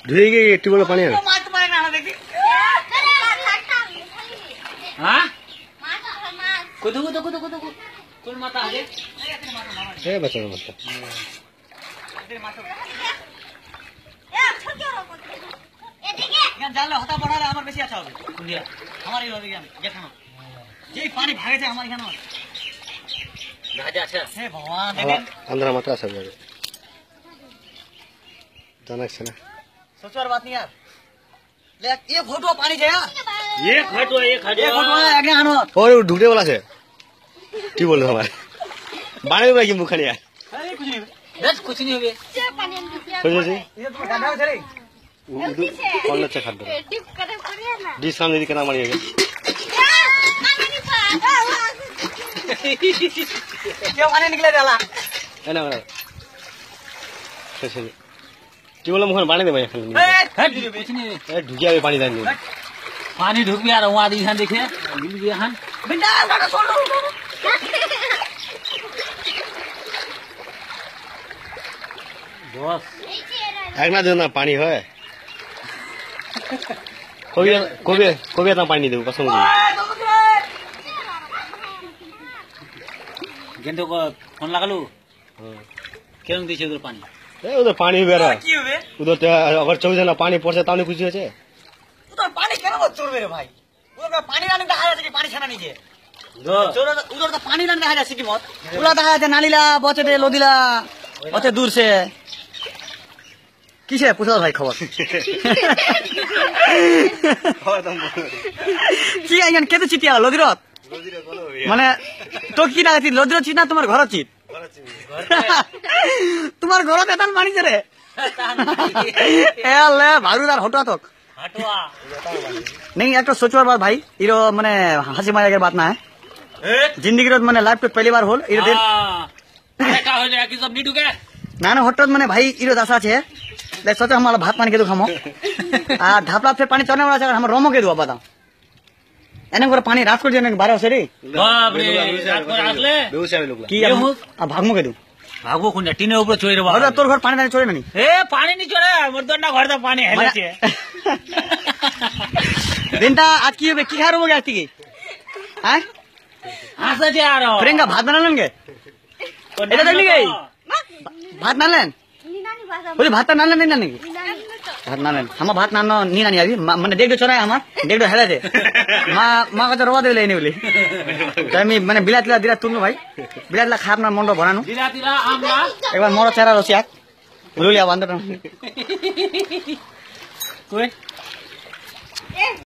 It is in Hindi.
ধুয়ে গিয়ে টিউবওয়েল পানি আনে বেচারা মাছটা জানলে হতা পড়ালে আমার বেশি আচ্ছা হবে আমার এই হবে দেখানো যেই পানি ভাগেছে আমার এখানে হে ভগবান দেখেন अंदर मात्रा सब जाए जाना है ना सोचवार बात नहीं यार ले ये फोटो पानी जाया ये खटो आगे आनो और ढूंढने वाला से ठीक बोल रहे हमारे बाणे में की मुखा नहीं है अरे कुछ नहीं होगे सोचो जी ये तो गड्ढा में चले कौन अच्छा खाद दो डिश सामने दिखना मारिएगा क्या पानी निकले डाला है ना सोचो की बोला मुखन बाणे दे भाई खाली ढुकिया में पानी डाल दो पानी ढुक गया वहाँ दिखान देखे गिल गया हन बिंदा गाड़ा छोड़ दो बस एक ना देना पानी है कोई इतना पानी दे कसम गेंदो को फोन लगालू क्यों दीजिए उधर पानी उधर पानी बेरा की हुए उधर अगर 24 जना पानी पड़ছে তাহলে খুশি হচ্ছে उधर पानी কেন চলবে রে ভাই उधर पानी लाने দেখা যাচ্ছে কি পানি ছানা নিচে उधर तो पानी लाने দেখা যাচ্ছে কি মত পুরা দেখা যাচ্ছে নালিলা বচেতে লদিলা অতে দূর সে কিসে পুছাও ভাই খবর কি আইন কেতে চিটিয়া লদিরত মানে তো কি লাগাছি লদির চিট না তোমার ঘর চিট তোমার ঘরত এতান মানিছে রে এলে ভারুদার হঠাৎ नहीं एक तो सोचवार बात भाई इरो माने हंसी मजाक बात ना है जिंदगी रो माने लाइफ पे पहली बार होल इरो दिन का हो जाए कि सब नहीं ढुके ना ना हठाৎ माने भाई इरो दशा छे ले सोचा हमारा भात पानी के दो खामो आ ढापला फिर पानी चढ़ने वाला है हम रोमो के दो बता एने को पानी रात को जेने बारे से रे बाप रे रात को आसले की अब भागमो के दो भागो कुन टीने ऊपर चोरी रे और तोर घर पानी चोरे नहीं ए पानी नहीं चोरे मोर दोना घर तो पानी हेले छे दिनटा आज की होबे की खारो हो गया आज की हैं आसा जे आ रहा प्रियंका भात बनालन के এটা দেখলি গই ভাত নালেন বলি ভাত নালেন नहीं नानी भात नालेन हम भात नानो नी नानी अभी माने देख दो चोरा हमार देख दो हेला दे माँ का तो रोवा दे लेने बोली तमी माने बिलातिला दिला तुनु भाई बिलातिला खाप ना मंडो बनानु दिला आमला एक बार मोरो चेहरा रसियाक लुलिया बांदर कोई